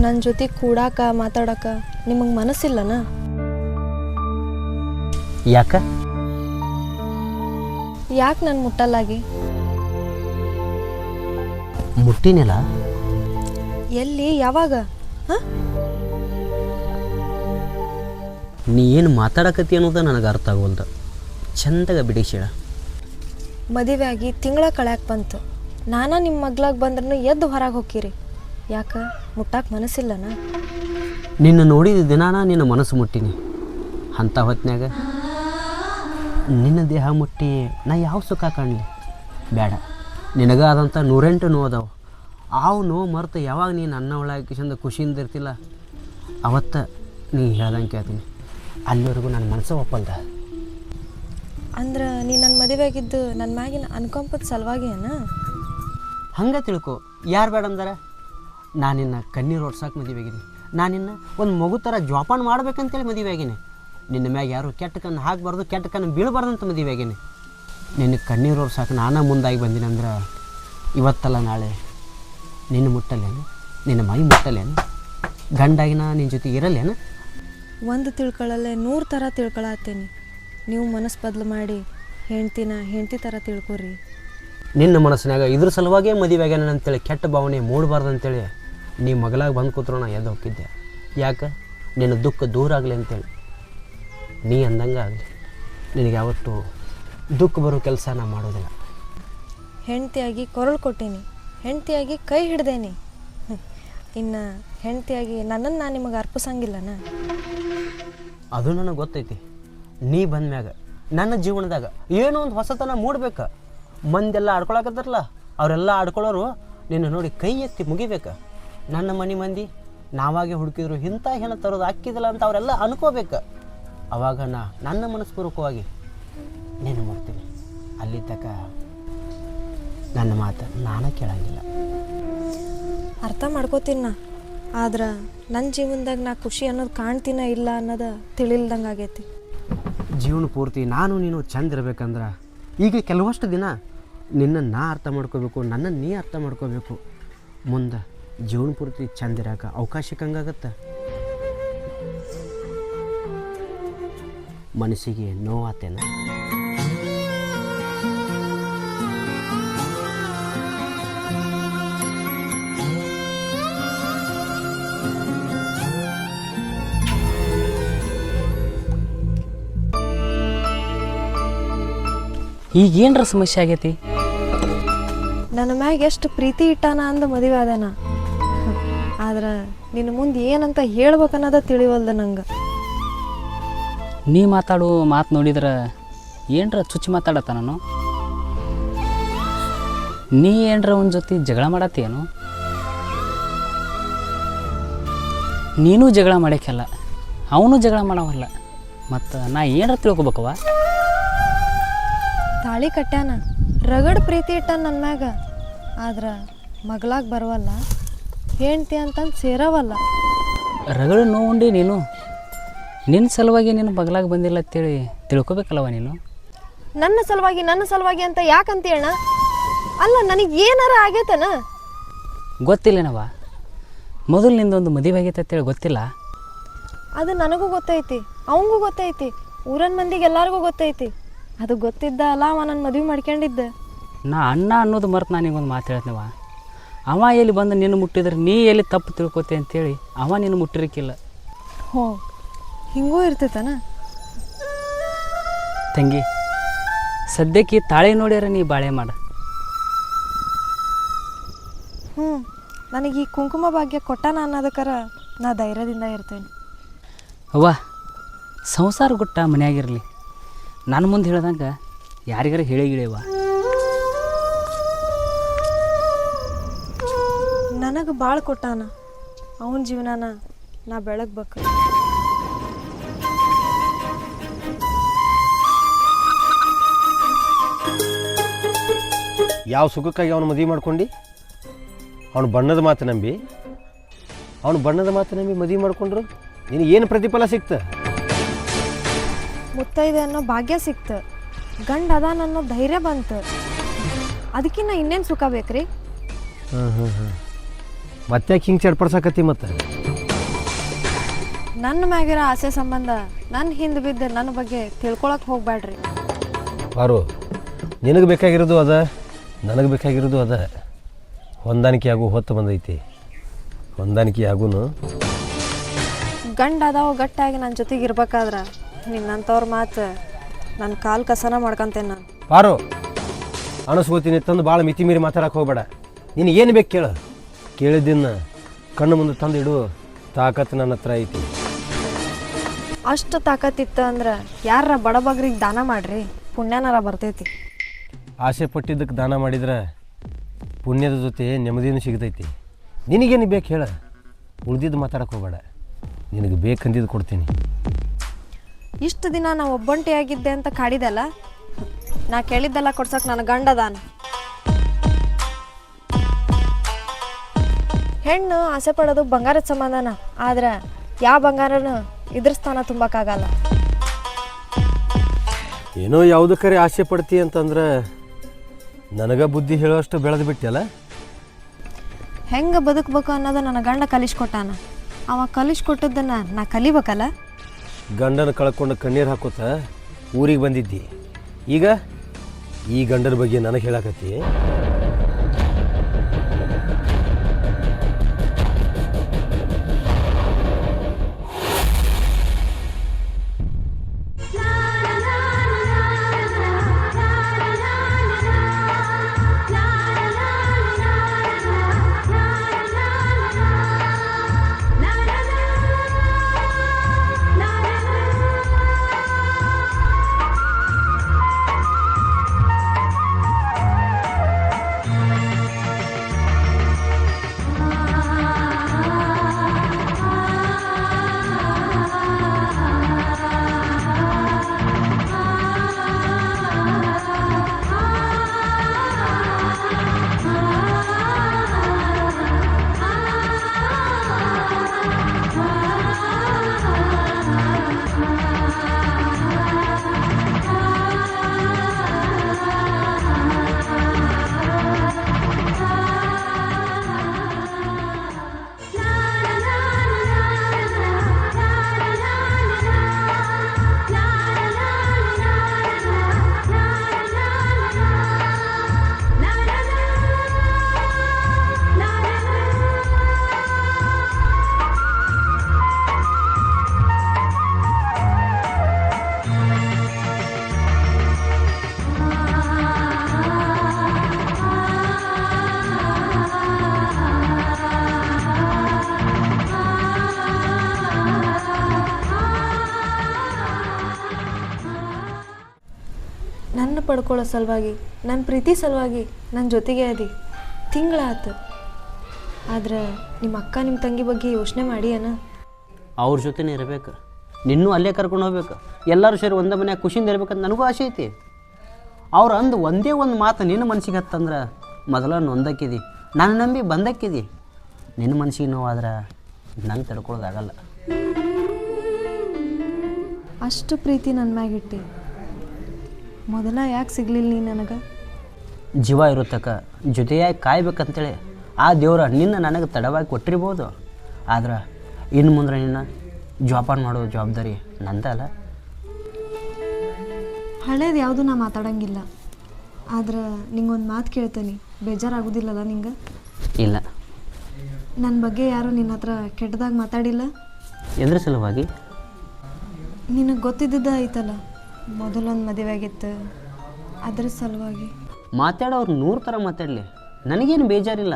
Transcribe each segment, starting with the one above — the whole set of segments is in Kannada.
ನನ್ನ ಜೊತೆ ಕೂಡಾಕ ಮಾತಾಡಕ ನಿಮಗೆ ಮನಸ್ಸಿಲ್ಲನ? ಯಾಕೆ ನಾನು ಮುಟ್ಟಲ್ಲಾಗಿ? ಮುಟ್ಟಿನಿಲ್ಲ. ಎಲ್ಲಿ, ಯಾವಾಗ? ನೀ ಏನು ಮಾತಾಡಕತ್ತಿ ಅನ್ನೋದು ನನಗೆ ಅರ್ಥ ಆಗೋಲ್ದು. ಚಂದಾಗ ಬಿಡಿಸಿಳ. ಮದುವೆ ಆಗಿ ತಿಂಗಳ ಕಳ್ಯಾಕೆ ಬಂತು. ನಾನಾ ನಿಮ್ಮ ಮಗ್ಲಾಗ ಬಂದ್ರೂ ಎದ್ದು ಹೊರಗೆ ಹೋಗಿರಿ. ಯಾಕೆ ಮುಟ್ಟಾಕ ಮನಸ್ಸಿಲ್ಲನ? ನಿನ್ನ ನೋಡಿದ ದಿನಾನ ನಿನ್ನ ಮನಸ್ಸು ಮುಟ್ಟಿನಿ. ಅಂಥ ಹೊತ್ನ್ಯಾಗ ನಿನ್ನ ದೇಹ ಮುಟ್ಟಿ ನಾ ಯಾವ ಸುಖ ಕಾಣಲಿ? ಬೇಡ. ನಿನಗಾದಂಥ 108 ನೋವು ಅದಾವು. ಆವು ನೋವು ಮರೆತು ಯಾವಾಗ ನೀನು ಅನ್ನ ಒಳಗಿಸಿಂದ ಖುಷಿಯಿಂದ ಇರ್ತಿಲ್ಲ ಅವತ್ತು ನೀ ಹೇಳ್ದಂಗೆ ಕೇಳ್ತೀನಿ. ಅಲ್ಲಿವರೆಗೂ ನನ್ನ ಮನಸ್ಸು ಒಪ್ಪಲ್ದ. ಅಂದ್ರೆ ನೀ ನನ್ನ ಮದುವೆ ಆಗಿದ್ದು ನನ್ನ ಮ್ಯಾಗಿನ ಅನ್ಕೊಂಪದ ಸಲುವಾಗಿ ಏನ? ಹಂಗೆ ತಿಳ್ಕೊ. ಯಾರು ಬೇಡ ಅಂದಾರ? ನಾನಿನ್ನ ಕಣ್ಣೀರು ಓಡ್ಸಕ್ಕೆ ಮದುವೆ ಆಗೀನಿ. ನಾನಿನ್ನ ಒಂದು ಮಗು ಥರ ಜೋಪಾನ ಮಾಡ್ಬೇಕಂತೇಳಿ ಮದುವೆ ಆಗೀನಿ. ನಿನ್ನ ಮ್ಯಾಗ ಯಾರು ಕೆಟ್ಟ ಕಣ್ಣು ಹಾಕಬಾರ್ದು, ಕೆಟ್ಟ ಕಣ್ಣು ಬೀಳಬಾರ್ದಂತ ಮದುವೆ ಆಗೀನಿ. ನಿನ್ನ ಕಣ್ಣೀರು ಓಡ್ಸಕ್ಕೆ ನಾನು ಮುಂದಾಗಿ ಬಂದೀನಿ ಅಂದ್ರೆ ಇವತ್ತಲ್ಲ ನಾಳೆ ನಿನ್ನ ಮುಟ್ಟಲ್ಲೇನು? ನಿನ್ನ ಮೈ ಮುಟ್ಟಲ್ಲೇನು? ಗಂಡಾಗಿನ ನಿನ್ನ ಜೊತೆ ಇರಲ್ಲೇನು? ಒಂದು ತಿಳ್ಕೊಳ್ಳಲ್ಲೇ 100 ಥರ ತಿಳ್ಕೊಳತ್ತೇನೆ. ನೀವು ಮನಸ್ಸು ಬದಲು ಮಾಡಿ ಹೆಂಡ್ತಿ ಥರ ತಿಳ್ಕೊರಿ. ನಿನ್ನ ಮನಸ್ಸಿನಾಗ ಇದ್ರ ಸಲುವಾಗೇ ಮದುವೆ ಆಗ್ಯಾನ ಅಂತೇಳಿ ಕೆಟ್ಟ ಭಾವನೆ ಮೂಡಬಾರ್ದು ಅಂತೇಳಿ ನೀ ಮಗಳಾಗ ಬಂದು ಕೂತ್ರು ನಾ ಎದ್ದು ಹೋಗಿದ್ದೆ. ಯಾಕೆ? ನಿನ್ನ ದುಃಖ ದೂರ ಆಗಲಿ ಅಂತೇಳಿ. ನೀ ಅಂದಂಗೆ ಆಗಲಿ. ನಿನಗೆ ಯಾವತ್ತೂ ದುಃಖ ಬರೋ ಕೆಲಸ ನಾ ಮಾಡೋದಿಲ್ಲ. ಹೆಂಡ್ತಿಯಾಗಿ ಕೊರಳು ಕೊಟ್ಟೀನಿ, ಹೆಂಡ್ತಿಯಾಗಿ ಕೈ ಹಿಡ್ದೇನಿ. ಇನ್ನು ಹೆಂಡ್ತಿಯಾಗಿ ನನ್ನನ್ನು ನಾನು ನಿಮಗೆ ಅರ್ಪಿಸಂಗಿಲ್ಲನ? ಅದು ನನಗೆ ಗೊತ್ತೈತಿ. ನೀ ಬಂದ್ಮ್ಯಾಗ ನನ್ನ ಜೀವನದಾಗ ಏನೋ ಒಂದು ಹೊಸತನ ಮೂಡ್ಬೇಕು. ಮಂದೆಲ್ಲ ಆಡ್ಕೊಳಕತ್ತಾರಲ್ಲ, ಅವರೆಲ್ಲ ಆಡ್ಕೊಳ್ಳೋರು ನಿನ್ನ ನೋಡಿ ಕೈ ಎತ್ತಿ ಮುಗಿಬೇಕು. ನನ್ನ ಮನೆ ಮಂದಿ ನಾವಾಗೆ ಹುಡುಕಿದ್ರು ಇಂಥ ಹೆಣ್ಣು ತರೋದು ಹಾಕಿದಿಲ್ಲ ಅಂತ ಅವರೆಲ್ಲ ಅನ್ಕೋಬೇಕು. ಅವಾಗ ನನ್ನ ಮನಸ್ಪೂರ್ವಕವಾಗಿ ನೀನು ಮಾಡ್ತೀನಿ. ಅಲ್ಲಿ ತನಕ ನನ್ನ ಮಾತು ನಾನು ಕೇಳಂಗಿಲ್ಲ. ಅರ್ಥ ಮಾಡ್ಕೋತೀನಿ ನಾ. ಆದ್ರೆ ನನ್ನ ಜೀವನದಾಗ ನಾ ಖುಷಿ ಅನ್ನೋದು ಕಾಣ್ತೀನ ಇಲ್ಲ ಅನ್ನೋದು ತಿಳಿಲ್ದಂಗೆ ಆಗೈತಿ. ಜೀವನ ಪೂರ್ತಿ ನಾನು ನೀನು ಚಂದ ಇರ್ಬೇಕಂದ್ರೆ ಈಗ ಕೆಲವಷ್ಟು ದಿನ ನಿನ್ನನ್ನು ನಾ ಅರ್ಥ ಮಾಡ್ಕೋಬೇಕು, ನನ್ನನ್ನು ನೀ ಅರ್ಥ ಮಾಡ್ಕೋಬೇಕು. ಮುಂದೆ ಜೀವನ ಪೂರ್ತಿ ಚಂದ ಇರೋಕೆ ಅವಕಾಶಕ್ಕೆ ಹಂಗಾಗತ್ತೆ. ಮನಸ್ಸಿಗೆ ನೋವಾತೇನ? ಈಗೇನ್ರ ಸಮಸ್ಯೆ ಆಗೈತಿ? ನನ್ನ ಮ್ಯಾಗ ಎಷ್ಟು ಪ್ರೀತಿ ಇಟ್ಟಾನ ಅಂದ ಮದುವೆ ಆದನ. ಆದ್ರೆ ನಿನ್ನ ಮುಂದೆ ಏನಂತ ಹೇಳ್ಬೇಕನ್ನೋದ ತಿಳಿವಲ್ದ ನಂಗೆ. ನೀ ಮಾತಾಡು ಮಾತು ನೋಡಿದ್ರೆ ಏನರ ಚುಚ್ಚಿ ಮಾತಾಡತ್ತ ನಾನು. ನೀ ಏನರ ಅವನ ಜೊತೆ ಜಗಳ ಮಾಡತ್ತೇನು? ನೀನು ಜಗಳ ಮಾಡೋಕ್ಕಲ್ಲ, ಅವನು ಜಗಳ ಮಾಡವಲ್ಲ. ಮತ್ತು ನಾ ಏನರ ತಿಳ್ಕೊಬೇಕವ? ತಾಳಿ ಕಟ್ಟ್ಯಾನ, ರಗಡ್ ಪ್ರೀತಿ ಇಟ್ಟಾನ ನನ್ನ ಮ್ಯಾಗ. ಆದ್ರೆ ಮಗಳಾಗ ಬರವಲ್ಲ, ಹೆಂಡ್ತಿ ಅಂತಂದು ಸೇರವಲ್ಲ. ರಗಡು ನೋವುಂಡಿ ನೀನು. ನಿನ್ನ ಸಲುವಾಗಿ ನೀನು ಬಗಲಾಗ ಬಂದಿಲ್ಲ ಅಂತೇಳಿ ತಿಳ್ಕೊಬೇಕಲ್ಲವ ನೀನು. ನನ್ನ ಸಲುವಾಗಿ ಅಂತ ಯಾಕಂತೀಯಣ್ಣ? ಅಲ್ಲ, ನನಗೆ ಏನಾರ ಆಗೈತನ? ಗೊತ್ತಿಲ್ಲೇನವ? ಮೊದಲು ನಿಂದೊಂದು ಮದುವೆ ಆಗೈತೆ ಅಂತೇಳಿ ಗೊತ್ತಿಲ್ಲ? ಅದು ನನಗೂ ಗೊತ್ತೈತಿ, ಅವಂಗೂ ಗೊತ್ತೈತಿ, ಊರನ್ ಮಂದಿಗೆ ಎಲ್ಲರಿಗೂ ಗೊತ್ತೈತಿ. ಅದು ಗೊತ್ತಿದ್ದ ಅಲ್ಲ ಅವ ನನ್ನ ಮದುವೆ ಮಾಡ್ಕೊಂಡಿದ್ದೆ. ನಾ ಅಣ್ಣ ಅನ್ನೋದು ಮರೆತು ನಾನೀಗೊಂದು ಮಾತು ಹೇಳ್ತೀನವ. ಅವ ಎಲ್ಲಿ ಬಂದು ನಿನ್ನ ಮುಟ್ಟಿದ್ರೆ ನೀ ಎಲ್ಲಿ ತಪ್ಪು ತಿಳ್ಕೊತೆ ಅಂತೇಳಿ ಅವ ನಿನ್ನ ಮುಟ್ಟಿರಕ್ಕಿಲ್ಲ. ಹೋ, ಹಿಂಗೂ ಇರ್ತೈತನ? ತಂಗಿ, ಸದ್ಯಕ್ಕೆ ತಾಳಿ ನೋಡ್ಯಾರ ನೀ ಬಾಳೆ ಮಾಡ. ನನಗೆ ಈ ಕುಂಕುಮ ಭಾಗ್ಯ ಕೊಟ್ಟಾನ ಅನ್ನೋದಕ್ಕಾರ ನಾ ಧೈರ್ಯದಿಂದ ಇರ್ತೇನೆ. ಅವ್ವ, ಸಂಸಾರ ಗುಟ್ಟ ಮನೆಯಾಗಿರಲಿ, ನನ್ನ ಮುಂದೆ ಹೇಳ್ದಂಗೆ ಯಾರಿಗಾರ ಹೇಳಿಗಿಳಿಯವ. ನನಗೆ ಭಾಳ ಕೊಟ್ಟಾನ, ಅವನ ಜೀವನಾನ ನಾ ಬೆಳಗ್ಬೇಕು. ಯಾವ ಸುಖಕ್ಕಾಗಿ ಅವನು ಮದುವೆ ಮಾಡ್ಕೊಂಡು ಅವನು ಬಣ್ಣದ ಮಾತು ನಂಬಿ ಮದುವೆ ಮಾಡ್ಕೊಂಡ್ರು ನಿನಗೇನು ಪ್ರತಿಫಲ ಸಿಕ್ತ? ಮುತ್ತೈದೆ ಅನ್ನೋ ಭಾಗ್ಯ ಸಿಕ್ತು, ಗಂಡ ಅದಾನ ಅನ್ನೋ ಧೈರ್ಯ ಬಂತು. ಅದಕ್ಕಿನ್ನ ಇನ್ನೇನು ಸುಖ ಬೇಕ್ರಿ? ಮತ್ತೆ ಹಿಂಗೆ ಚಡ್ಪಡ್ಸಾಕತ್ತಿ ಮತ್ತೆ ನನ್ನ ಮ್ಯಾಗಿರೋ ಆಸೆ ಸಂಬಂಧ ನನ್ನ ಹಿಂದೆ ಬಿದ್ದು ನನ್ನ ಬಗ್ಗೆ ತಿಳ್ಕೊಳಕ್ಕೆ ಹೋಗ್ಬೇಡ್ರಿ. ಪಾರು, ನಿನಗೆ ಬೇಕಾಗಿರೋದು ಅದ, ನನಗೆ ಬೇಕಾಗಿರೋದು ಅದ. ಹೊಂದಾಣಿಕೆ ಆಗು ಹೊತ್ತು ಬಂದೈತಿ. ಹೊಂದಾಣಿಕೆ ಆಗುನು. ಗಂಡ ಅದಾವ ಗಟ್ಟಾಗಿ ನನ್ನ ಜೊತೆಗೆ ಇರ್ಬೇಕಾದ್ರೆ ನಿನ್ನಂಥವ್ರ ಮಾತು ನನ್ನ ಕಾಲು ಕಸನ ಮಾಡ್ಕೊಂತೇನೆ ನಾನು. ಪಾರು, ಅನಿಸ್ಕೋತೀನಿ ತಂದು ಭಾಳ ಮಿತಿ ಮೀರಿ ಮಾತಾಡಕ್ಕೆ ಹೋಗ್ಬೇಡ. ನೀನು ಏನು ಬೇಕು ಕೇಳು, ಕೇಳಿದ್ದನ್ನ ಕಣ್ಣು ಮುಂದೆ ತಂದು ಇಡು ತಾಕತ್ತು ನನ್ನ ಹತ್ರ ಐತಿ. ಅಷ್ಟು ತಾಕತ್ತಿತ್ತು ಅಂದ್ರೆ ಯಾರ ಬಡಬಗ್ರಿಗೆ ದಾನ ಮಾಡ್ರಿ, ಪುಣ್ಯನಾರ ಬರ್ತೈತಿ. ಆಸೆ ಪಟ್ಟಿದ್ದಕ್ಕೆ ದಾನ ಮಾಡಿದ್ರೆ ಪುಣ್ಯದ ಜೊತೆ ನೆಮ್ಮದಿನೂ ಸಿಗ್ತೈತಿ. ನಿನಗೇನು ಬೇಕು ಹೇಳ, ಉಳ್ದಿದ್ದು ಮಾತಾಡಕ್ಕೆ ಹೋಗ್ಬೇಡ. ನಿನಗೆ ಬೇಕಂದಿದ್ದು ಕೊಡ್ತೀನಿ. ಇಷ್ಟು ದಿನ ನಾ ಒಬ್ಬಂಟಿಯಾಗಿದ್ದೆ ಅಂತ ಕಾಡಿದಲ್ಲ, ನಾ ಕೇಳಿದ್ದೆಲ್ಲ ಕೊಡ್ಸಕ್ಕೆ ನನ್ನ ಗಂಡದಾನ. ಹೆಣ್ಣು ಆಸೆ ಪಡೋದು ಬಂಗಾರದ ಸಂಬಂಧನ, ಆದ್ರೆ ಯಾವ ಬಂಗಾರನು ಇದ್ರ ಸ್ಥಾನ ತುಂಬಕ್ಕಾಗಲ್ಲ. ಏನೋ ಯಾವುದಕ್ಕರೆ ಆಸೆ ಪಡ್ತಿ ಅಂತಂದ್ರೆ ನನಗೆ ಬುದ್ಧಿ ಹೇಳೋಷ್ಟು ಬೆಳೆದು ಬಿಟ್ಟಲ್ಲ. ಹೆಂಗೆ ಬದುಕಬೇಕು ಅನ್ನೋದು ನನ್ನ ಗಂಡ ಕಲಿಸ್ಕೊಟ್ಟಾನ. ಅವ ಕಲಿಸ್ಕೊಟ್ಟದ್ದನ್ನು ನಾ ಕಲಿಬೇಕಲ್ಲ. ಗಂಡನ ಕಳ್ಕೊಂಡು ಕಣ್ಣೀರು ಹಾಕೋತ ಊರಿಗೆ ಬಂದಿದ್ದಿ, ಈಗ ಈ ಗಂಡನ ಬಗ್ಗೆ ನನಗೆ ಹೇಳಕತ್ತಿ. ನನ್ನ ಪಡ್ಕೊಳ್ಳೋ ಸಲುವಾಗಿ, ನನ್ನ ಪ್ರೀತಿ ಸಲುವಾಗಿ ನನ್ನ ಜೊತೆಗೆ ಅದಿ ತಿಂಗಳಾತು. ಆದ್ರೆ ನಿಮ್ಮ ಅಕ್ಕ ನಿಮ್ಮ ತಂಗಿ ಬಗ್ಗೆ ಯೋಚನೆ ಮಾಡಿ ಅನ್ನ. ಅವ್ರ ಜೊತೆನೇ ಇರಬೇಕು, ನಿನ್ನೂ ಅಲ್ಲೇ ಕರ್ಕೊಂಡು ಹೋಗ್ಬೇಕು. ಎಲ್ಲರೂ ಸೇರಿ ಒಂದೇ ಮನ್ಯಾಗ ಖುಷಿಯಿಂದ ಇರ್ಬೇಕಂತ ನನಗೂ ಆಸೆ ಐತಿ. ಅವ್ರು ಅಂದು ಒಂದೇ ಒಂದು ಮಾತು ನಿನ್ನ ಮನಸ್ಸಿಗೆ ಹತ್ತಂದ್ರೆ ಮೊದಲ ನೊಂದಕ್ಕಿದಿ, ನಾನು ನಂಬಿ ಬಂದಕ್ಕಿದಿ. ನಿನ್ನ ಮನಸ್ಸಿಗೆ ನೋವಾದ್ರೆ ನಂಗೆ ತಡ್ಕೊಳ್ಳೋದಾಗಲ್ಲ. ಅಷ್ಟು ಪ್ರೀತಿ ನನ್ನ ಮ್ಯಾಗಿಟ್ಟಿ ಮೊದಲ ಯಾಕೆ ಸಿಗ್ಲಿಲ್ಲ ನೀ ನನಗೆ? ಜೀವ ಇರುತ್ತಕ್ಕ ಜೊತೆಯಾಗಿ ಕಾಯ್ಬೇಕಂತೇಳಿ ಆ ದೇವ್ರ ನಿನ್ನ ನನಗೆ ತಡವಾಗಿ ಕೊಟ್ಟಿರ್ಬೋದು. ಆದ್ರೆ ಇನ್ನು ಮುಂದೆ ನಿನ್ನ ಜೋಪಾನ ಮಾಡೋ ಜವಾಬ್ದಾರಿ ನಂದಲ್ಲ. ಹಳೇದು ಯಾವುದು ನಾ ಮಾತಾಡಂಗಿಲ್ಲ. ಆದ್ರೆ ನಿಂಗೊಂದು ಮಾತು ಕೇಳ್ತೇನೆ, ಬೇಜಾರಾಗೋದಿಲ್ಲಲ್ಲ ನಿಂಗೆ? ಇಲ್ಲ. ನನ್ನ ಬಗ್ಗೆ ಯಾರು ನಿನ್ನ ಹತ್ರ ಕೆಟ್ಟದಾಗಿ ಮಾತಾಡಿಲ್ಲ? ಎದ್ರ ಸಲುವಾಗಿ? ನಿನಗೆ ಗೊತ್ತಿದ್ದ ಐತಲ್ಲ, ಮೊದಲೊಂದು ಮದುವೆ ಆಗಿತ್ತು, ಅದ್ರ ಸಲುವಾಗಿ. ಮಾತಾಡೋರು 100 ಥರ ಮಾತಾಡಲಿ, ನನಗೇನು ಬೇಜಾರಿಲ್ಲ.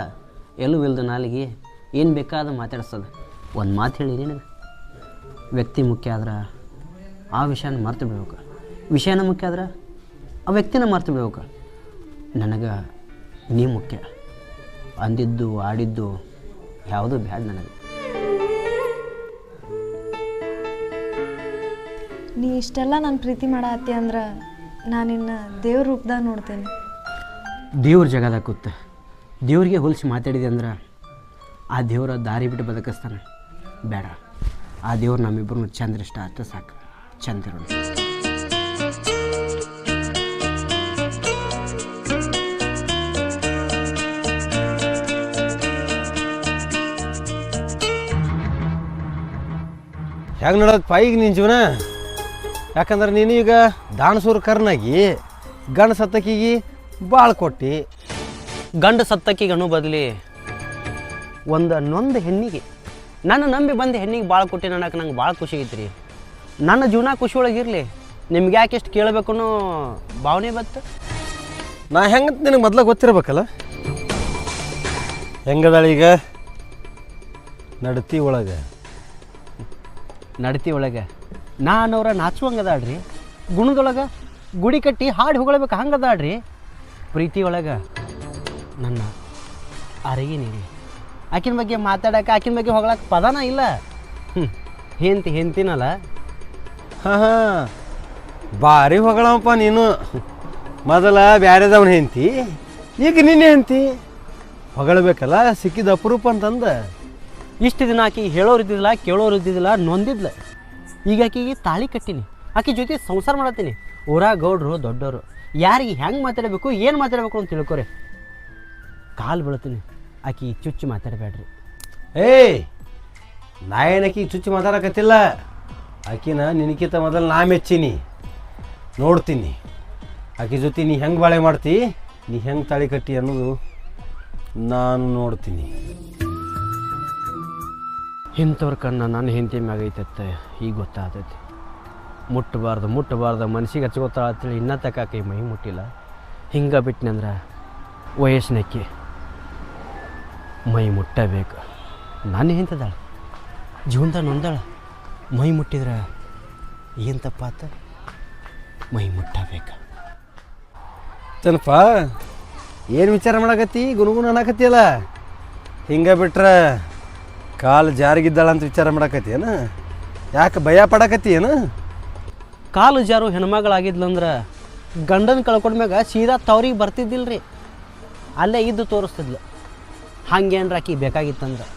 ಎಲ್ಲೂ ಇಲ್ದು ನಾಲಿಗೆ ಏನು ಬೇಕಾದ ಮಾತಾಡ್ಸೋದು. ಒಂದು ಮಾತು ಹೇಳಿ ನಿನಗೆ, ವ್ಯಕ್ತಿ ಮುಖ್ಯ ಆದ್ರೆ ಆ ವಿಷಯನ ಮರ್ತು ಬಿಡ್ಬೇಕು, ವಿಷಯನ ಮುಖ್ಯ ಆದ್ರೆ ಆ ವ್ಯಕ್ತಿನ ಮರ್ತು ಬಿಡ್ಬೇಕು. ನನಗೆ ನೀ ಮುಖ್ಯ. ಅಂದಿದ್ದು ಆಡಿದ್ದು ಯಾವುದೂ ಬ್ಯಾಡ ನನಗೆ. ನೀ ಇಷ್ಟೆಲ್ಲ ನಾನು ಪ್ರೀತಿ ಮಾಡತ್ತಿ ಅಂದ್ರೆ ನಾನಿನ್ನ ದೇವ್ರ ರೂಪದಾಗ ನೋಡ್ತೇನೆ. ದೇವ್ರ ಜಗದಾಗ ಕೂತ ದೇವ್ರಿಗೆ ಹೋಲಿಸಿ ಮಾತಾಡಿದೆ ಅಂದ್ರೆ ಆ ದೇವ್ರ ದಾರಿ ಬಿಟ್ಟು ಬದುಕಿಸ್ತಾನೆ. ಬೇಡ, ಆ ದೇವ್ರು ನಮ್ಮಿಬ್ಬರನ್ನು ಚಂದ್ರ ಇಷ್ಟ ಅಷ್ಟು ಸಾಕು, ಚಂದಿರೋಣ. ಹೆಂಗೆ ನೋಡೋದಪ್ಪ ಈಗ ನಿನ್ನ ಜೀವನ? ಯಾಕಂದ್ರೆ ನೀನು ಈಗ ದಾನಸೂರು ಕರ್ನಾಗಿ ಗಂಡ ಸತ್ತಕಿಗೆ ಭಾಳ ಕೊಟ್ಟು ಗಂಡ ಸತ್ತಕ್ಕಿಗೆ ಅನು ಬದಲಿ ನೊಂದು ಹೆಣ್ಣಿಗೆ ನನ್ನ ನಂಬಿ ಬಂದ ಹೆಣ್ಣಿಗೆ ಭಾಳ ಕೊಟ್ಟು ಅನ್ನೋಕೆ ನಂಗೆ ಭಾಳ ಖುಷಿ ಐತ್ರಿ. ನನ್ನ ಜೀವನ ಖುಷಿ ಒಳಗಿರಲಿ, ನಿಮ್ಗೆ ಯಾಕೆ ಎಷ್ಟು ಕೇಳಬೇಕು ಅನ್ನೋ ಭಾವನೆ ಬತ್ತು. ನಾ ಹೆಂಗಂತ ನಿನಗೆ ಮೊದಲ ಗೊತ್ತಿರ್ಬೇಕಲ್ಲ. ಹೆಂಗದಾಳ ಈಗ ನಡತಿ ಒಳಗೆ? ನಡತಿ ಒಳಗೆ ನಾನವ್ರ ನಾಚುವಂಗದಾಳ್ರಿ. ಗುಣದೊಳಗೆ ಗುಡಿ ಕಟ್ಟಿ ಹಾಡು ಹೊಗಳಬೇಕು ಹಂಗದಾಳ್ರಿ. ಪ್ರೀತಿ ಒಳಗೆ ನನ್ನ ಅರಿಗಿ ನೀಡಿ ಆಕಿನ ಬಗ್ಗೆ ಮಾತಾಡಕ್ಕೆ, ಆಕಿನ ಬಗ್ಗೆ ಹೊಗಳಕ್ಕೆ ಪದನ ಇಲ್ಲ. ಹೆಂತಿನಲ್ಲ. ಹಾಂ ಹಾಂ, ಭಾರಿ ಹೊಗಳಪ್ಪ ನೀನು. ಮೊದಲ ಬ್ಯಾರೆದವನ ಹೆಂತಿ, ಈಗ ನಿನ್ನೆ ಹೆಂತಿ ಹೊಗಳಬೇಕಲ್ಲ. ಸಿಕ್ಕಿದ ಅಪರೂಪ ಅಂತಂದು ಇಷ್ಟು ದಿನ ಆಕಿ ಹೇಳೋರು ಇದ್ದಿದ್ದಿಲ್ಲ, ಕೇಳೋರು ಇದ್ದಿದ್ದಿಲ್ಲ, ನೊಂದಿದ್ಲ. ಈಗ ಆಕಿಗೆ ತಾಳಿ ಕಟ್ಟಿನಿ, ಆಕಿ ಜೊತೆ ಸಂಸಾರ ಮಾಡತ್ತೀನಿ. ಊರಾಗ ಗೌಡ್ರು ದೊಡ್ಡವರು ಯಾರಿಗೆ ಹೆಂಗೆ ಮಾತಾಡಬೇಕು, ಏನು ಮಾತಾಡಬೇಕು ಅಂತ ತಿಳ್ಕೊರಿ. ಕಾಲು ಬೀಳ್ತೀನಿ, ಆಕಿ ಚುಚ್ಚು ಮಾತಾಡಬೇಡ್ರಿ. ಏಯ್, ನಾ ಏನಕಿ ಚುಚ್ಚಿ ಮಾತಾಡಕತ್ತಿಲ್ಲ. ಆಕಿನ ನಿನಕಿಂತ ಮೊದಲು ನಾ ಮೆಚ್ಚೀನಿ, ನೋಡ್ತೀನಿ. ಆಕಿ ಜೊತೆ ನೀ ಹೆಂಗೆ ಬಾಳೆ ಮಾಡ್ತಿ, ನೀ ಹೆಂಗೆ ತಾಳಿ ಕಟ್ಟಿ ಅನ್ನೋದು ನಾನು ನೋಡ್ತೀನಿ. ಇಂಥವ್ರ ಕಣ್ಣ ನನ್ನ ಹೆಂಡತಿ ಮ್ಯಾಗೈತತ್ತೆ ಈಗ ಗೊತ್ತಾಗ್ತೈತಿ. ಮುಟ್ಟಬಾರ್ದು ಮನಸ್ಸಿಗೆ ಹಚ್ಕೋತಾಳ ಅಂತೇಳಿ ಇನ್ನೂ ತಕ್ಕ ಕೈ ಮೈ ಮುಟ್ಟಿಲ್ಲ. ಹಿಂಗೆ ಬಿಟ್ಟನಂದ್ರೆ ವಯಸ್ಸಿನಕ್ಕೆ ಮೈ ಮುಟ್ಟಬೇಕು. ನಾನು ಹೆಂತದಾಳ ಜೀವನದಾಗ ನೊಂದಾಳ, ಮೈ ಮುಟ್ಟಿದ್ರೆ ಏನು ತಪ್ಪಾತ? ಮೈ ಮುಟ್ಟಬೇಕು. ತನಪ ಏನು ವಿಚಾರ ಮಾಡಕತ್ತಿ? ಗುನುಗುನು ಅನ್ನಕತ್ತಿಯಲ್ಲ. ಹಿಂಗೆ ಬಿಟ್ರೆ ಕಾಲು ಜಾರಿಗಿದ್ದಾಳ ಅಂತ ವಿಚಾರ ಮಾಡಕತ್ತಿ ಏನು? ಯಾಕೆ ಭಯ ಪಡಕತ್ತಿ ಏನು? ಕಾಲು ಜಾರು ಹೆಣ್ಮಗಳಾಗಿದ್ಲಂದ್ರೆ ಗಂಡನ ಕಳ್ಕೊಂಡ್ಮ್ಯಾಗ ಸೀದಾ ತವ್ರಿಗೆ ಬರ್ತಿದ್ದಿಲ್ರಿ, ಅಲ್ಲೇ ಇದ್ದು ತೋರಿಸ್ತಿದ್ಲು. ಹಂಗೇನ್ರ ಆಕಿ ಬೇಕಾಗಿತ್ತಂದ್ರೆ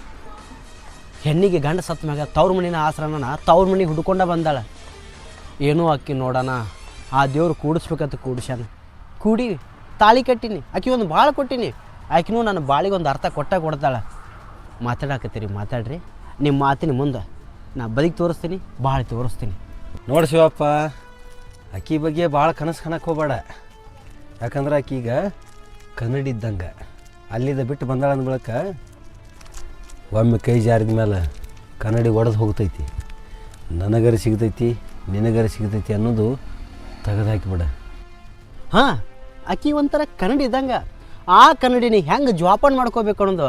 ಹೆಣ್ಣಿಗೆ ಗಂಡ ಸತ್ತ ಮ್ಯಾಗ ತವ್ರ ಮನಿನ ಆಸರನ ತವ್ರ ಮನೆಗೆ ಹುಡ್ಕೊಂಡ ಬಂದಾಳ. ಏನೋ ಆಕಿ ನೋಡೋಣ, ಆ ದೇವ್ರು ಕೂಡಿಸ್ಬೇಕಂತ ಕೂಡಿಸ್ಯಾನ. ಕೂಡಿ ತಾಳಿ ಕಟ್ಟೀನಿ, ಆಕಿ ಒಂದು ಭಾಳ ಕೊಟ್ಟೀನಿ. ಆಕಿನೂ ನನ್ನ ಬಾಳಿಗೆ ಒಂದು ಅರ್ಥ ಕೊಡ್ತಾಳೆ. ಮಾತಾಡಕತ್ತೀರಿ, ಮಾತಾಡ್ರಿ. ನಿಮ್ಮ ಮಾತಿನ ಮುಂದೆ ನಾ ಬದುಕಿ ತೋರಿಸ್ತೀನಿ, ಭಾಳ ತೋರಿಸ್ತೀನಿ. ನೋಡಿ ಶಿವಪ್ಪ, ಆಕಿ ಬಗ್ಗೆ ಭಾಳ ಕನಸು ಕಾಣಕ್ಕೆ ಹೋಗಬೇಡ. ಯಾಕಂದ್ರೆ ಆಕೀಗ ಕನ್ನಡಿ ಇದ್ದಂಗೆ. ಅಲ್ಲಿದ್ದ ಬಿಟ್ಟು ಬಂದಾಳ ಅಂದ ಬಳಿಕ ಒಮ್ಮೆ ಕೈ ಜಾರಿದ ಮೇಲೆ ಕನ್ನಡಿ ಒಡೆದು ಹೋಗ್ತೈತಿ. ನನಗರ ಸಿಗ್ತೈತಿ, ನಿನಗರ ಸಿಗ್ತೈತಿ ಅನ್ನೋದು ತೆಗೆದಾಕಿಬಿಡ. ಹಾಂ, ಆಕಿ ಒಂಥರ ಕನ್ನಡಿ ಇದ್ದಂಗೆ. ಆ ಕನ್ನಡಿನ ಹೆಂಗೆ ಜೋಪಾನ ಮಾಡ್ಕೋಬೇಕು ಅನ್ನೋದು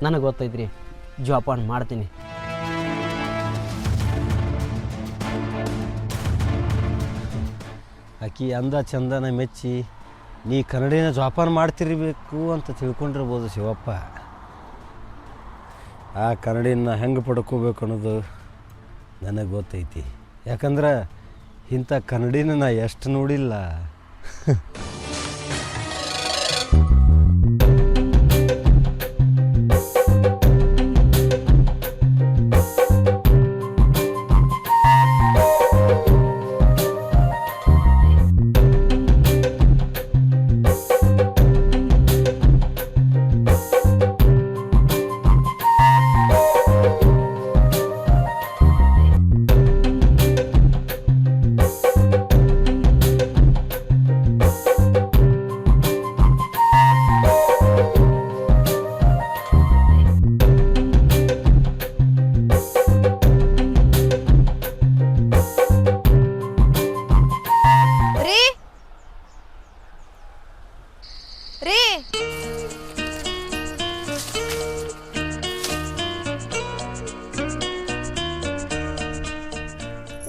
ನನಗೆ ಗೊತ್ತೈತ್ರಿ. ಜೋಪಾನ ಮಾಡ್ತೀನಿ. ಆಕಿ ಅಂದ ಚಂದನ ಮೆಚ್ಚಿ ನೀ ಕನ್ನಡಿನ ಜೋಪಾನ ಮಾಡ್ತಿರ್ಬೇಕು ಅಂತ ತಿಳ್ಕೊಂಡಿರ್ಬೋದು ಶಿವಪ್ಪ. ಆ ಕನ್ನಡಿನ ಹೆಂಗೆ ಪಡ್ಕೋಬೇಕು ಅನ್ನೋದು ನನಗೆ ಗೊತ್ತೈತಿ. ಯಾಕಂದ್ರೆ ಇಂಥ ಕನ್ನಡಿನ ನಾ ಎಷ್ಟು ನೋಡಿಲ್ಲ.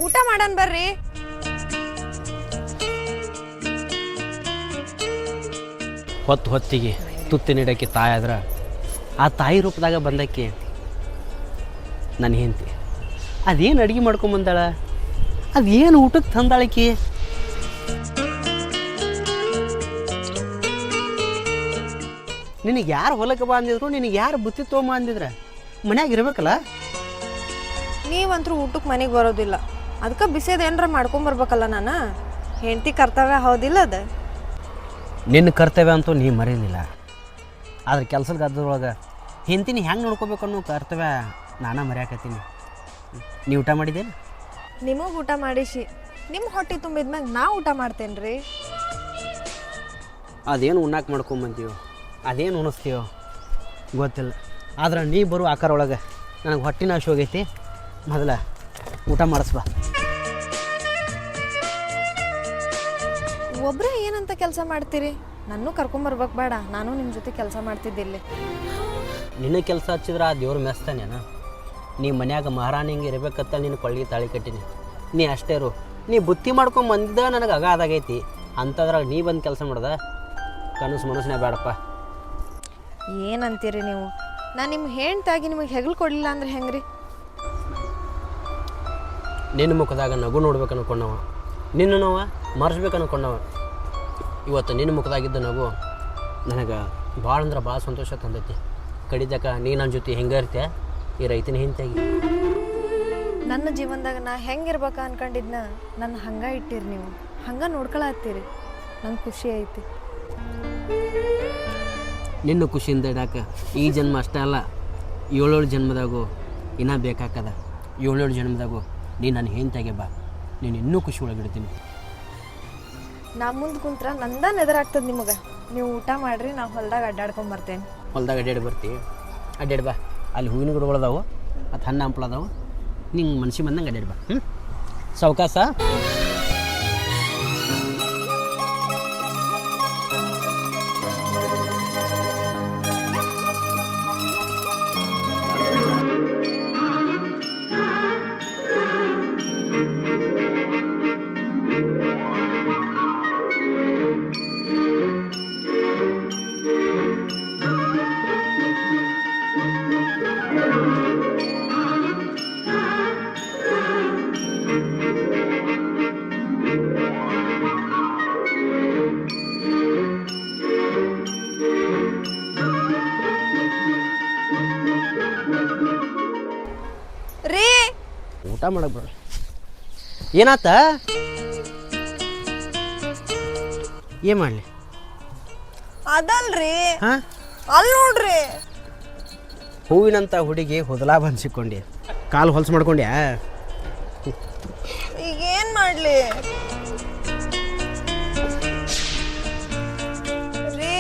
ಊಟ ಮಾಡನ್ ಬರ್ರಿ. ಹೊತ್ತಿಗೆ ತುತ್ತಿ ನೀಡೋಕ್ಕೆ ತಾಯಾದ್ರೆ ಆ ತಾಯಿ ರೂಪದಾಗ ಬಂದಕ್ಕೆ ನನ್ನ ಹೆಂಡತಿ ಅದೇನು ಅಡುಗೆ ಮಾಡ್ಕೊಂಬಂದಾಳ, ಅದೇನು ಊಟಕ್ಕೆ ತಂದಾಳಕಿ. ನಿನಗೆ ಯಾರು ಹೊಲಕ್ಕೆ ಬಾ ಅಂದಿದ್ರು, ನಿನಗೆ ಯಾರು ಬುತ್ತಿ ತೊಗೊಂಬ ಅಂದಿದ್ರೆ ಮನ್ಯಾಗ ಇರ್ಬೇಕಲ್ಲ. ನೀವಂತರೂ ಊಟಕ್ಕೆ ಮನೆಗೆ ಬರೋದಿಲ್ಲ, ಅದಕ್ಕೆ ಬಿಸಿದ ಏನಾರ ಮಾಡ್ಕೊಂಬರ್ಬೇಕಲ್ಲ. ನಾನು ಹೆಂಡತಿ ಕರ್ತವ್ಯ ಹೌದಿಲ್ಲ ಅದು. ನಿನ್ನ ಕರ್ತವ್ಯ ಅಂತೂ ನೀ ಮರೀಲಿಲ್ಲ. ಆದ್ರೆ ಕೆಲಸದ ಗದ್ದರೊಳಗೆ ಹೆಂಡತಿನ ಹೆಂಗೆ ನೋಡ್ಕೋಬೇಕು ಅನ್ನೋ ಕರ್ತವ್ಯ ನಾನು ಮರ್ಯಾಕತ್ತೀನಿ. ನೀವು ಊಟ ಮಾಡಿದ್ದೇನೆ? ನಿಮಗೆ ಊಟ ಮಾಡಿಸಿ ನಿಮ್ಮ ಹೊಟ್ಟೆ ತುಂಬಿದ್ಮ್ಯಾಗ ನಾ ಊಟ ಮಾಡ್ತೇನೆ ರೀ. ಅದೇನು ಉಣ್ಣಾಕ ಮಾಡ್ಕೊಂಬಂತೀವೋ ಅದೇನು ಉಣಿಸ್ತೀವೋ ಗೊತ್ತಿಲ್ಲ. ಆದ್ರೆ ನೀ ಬರೋ ಆಕಾರ ಒಳಗೆ ನನಗೆ ಹೊಟ್ಟಿನ ಹಶು ಹೋಗೈತಿ. ಮೊದಲ ಊಟ ಮಾಡಿಸ್ಬಾ. ಒಬ್ಬರೇ ಏನಂತ ಕೆಲಸ ಮಾಡ್ತೀರಿ? ನನ್ನೂ ಕರ್ಕೊಂಬರ್ಬೇಕು ಬೇಡ? ನಾನು ನಿಮ್ಮ ಜೊತೆ ಕೆಲಸ ಮಾಡ್ತಿದ್ದಿಲ್ಲ. ನಿನ್ನ ಕೆಲಸ ಹಚ್ಚಿದ್ರೆ ಆ ದೇವ್ರು ಮೆಸ್ತಾನೇನ? ನೀ ಮನ್ಯಾಗ ಮಹಾರಾಣಿಂಗೆ ಇರ್ಬೇಕತ್ತ ನಿನ್ನ ಕೊಳ್ಳಿಗೆ ತಾಳಿ ಕಟ್ಟಿನಿ. ನೀ ಅಷ್ಟೇ ಇರು. ನೀ ಬುತ್ತಿ ಮಾಡ್ಕೊಂಡು ಬಂದಿದ್ದ ನನಗೆ ಅದಾಗೈತಿ. ಅಂಥದ್ರಾಗ ನೀ ಬಂದು ಕೆಲಸ ಮಾಡ್ದ ಕನಸು ಮನಸ್ಸಿನ ಬೇಡಪ್ಪ. ಏನಂತೀರಿ ನೀವು? ನಾನು ನಿಮ್ಗೆ ಹೆಣ್ತಾಗಿ ನಿಮಗೆ ಹೆಗಲು ಕೊಡಲಿಲ್ಲ ಅಂದ್ರೆ ಹೆಂಗೆ ರೀ? ನಿನ್ನ ಮುಖದಾಗ ನಗು ನೋಡ್ಬೇಕು ಅನ್ಕೊಂಡವ, ನಿನ್ನ ನಾವು ಮರೆಸ್ಬೇಕು ಅನ್ಕೊಂಡವ. ಇವತ್ತು ನಿನ್ನ ಮುಖದಾಗಿದ್ದ ನಗು ನನಗೆ ಭಾಳ ಅಂದ್ರೆ ಭಾಳ ಸಂತೋಷ ತಂದೈತಿ. ಕಡಿತಕ ನೀ ನನ್ನ ಜೊತೆ ಹೆಂಗೆ ಇರ್ತೀಯ ಈ ರೈತನ ಹಿಂತಾಗಿ. ನನ್ನ ಜೀವನದಾಗ ನಾ ಹೆಂಗಿರ್ಬೇಕ ಅನ್ಕೊಂಡಿದ್ನ ನನ್ನ ಹಂಗೆ ಇಟ್ಟಿರಿ ನೀವು. ಹಂಗೆ ನೋಡ್ಕೊಳತ್ತೀರಿ. ನಂಗೆ ಖುಷಿ ಐತಿ. ನಿನ್ನ ಖುಷಿಯಿಂದ ಇಡಾಕ ಈ ಜನ್ಮ ಅಷ್ಟೇ ಅಲ್ಲ, 7 ಜನ್ಮದಾಗೂ ಇನ್ನೂ ಬೇಕಾಕದ. 7 ಜನ್ಮದಾಗೂ ನೀ ನನ್ನ ಹೆಂತಾಗೆ ಬಾ, ನೀನು ಇನ್ನೂ ಖುಷಿ ಒಳಗಿಡ್ತೀನಿ. ನಾ ಮುಂದೆ ಕುಂತ್ರ ನಂದನ್ ಎದುರಾಗ್ತದೆ ನಿಮಗೆ. ನೀವು ಊಟ ಮಾಡಿರಿ, ನಾವು ಹೊಲ್ದಾಗ ಅಡ್ಡಾಡ್ಕೊಂಡು ಬರ್ತೇನೆ. ಹೊಲ್ದಾಗ ಅಡ್ಡಾಡಿ ಬರ್ತೀವಿ. ಅಡ್ಡಾಡಿ ಬಾ. ಅಲ್ಲಿ ಹೂವಿನ ಗಿಡಗಳದಾವು, ಅದು ಹಣ್ಣು ಹಂಪಲ ಅದಾವು. ನಿಂಗೆ ಮನ್ಸಿಗೆ ಬಂದಂಗೆ ಅಡ್ಡಾಡಿ ಬಾ. ಸಾವಕಾಸ. ರೀ ಊಟ ಮಾಡಕ್ಕೆ ಬರ. ಏನಾತ? ಏನು ಮಾಡಲಿ? ಅದಲ್ರಿ, ಹಾಂ, ಅಲ್ಲಿ ನೋಡ್ರಿ. ಹೂವಿನಂಥ ಹುಡುಗಿ ಹೊದಲಾ ಬಂದು ಸಿಕ್ಕೊಂಡೆ. ಕಾಲು ಹೊಲಸು ಮಾಡ್ಕೊಂಡ್ಯಾ? ಈಗ ಏನು ಮಾಡಲಿ ರೀ?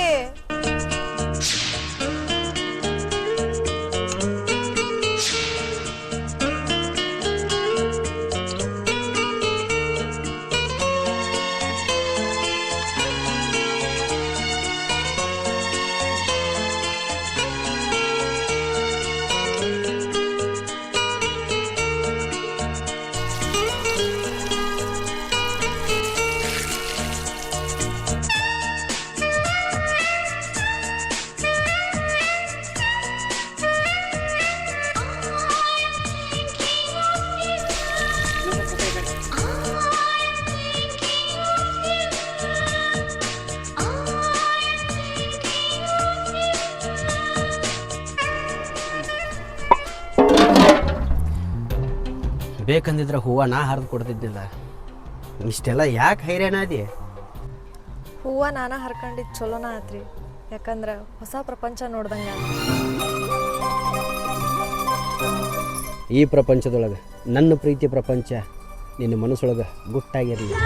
ಬೇಕಂದಿದ್ರೆ ಹೂವು ನಾ ಹರಿದು ಕೊಡ್ತಿದ್ದಿಲ್ಲ. ಇಷ್ಟೆಲ್ಲ ಯಾಕೆ ಹೈರಾಣ ಅದಿ? ಹೂವು ನಾನು ಹರ್ಕೊಂಡಿದ್ದು ಚಲೋನ ಆತ್ರಿ. ಯಾಕಂದ್ರೆ ಹೊಸ ಪ್ರಪಂಚ ನೋಡ್ದಂಗೆ. ಈ ಪ್ರಪಂಚದೊಳಗೆ ನನ್ನ ಪ್ರೀತಿ ಪ್ರಪಂಚ ನಿನ್ನ ಮನಸ್ಸೊಳಗೆ ಗುಟ್ಟಾಗಿರಲಿ.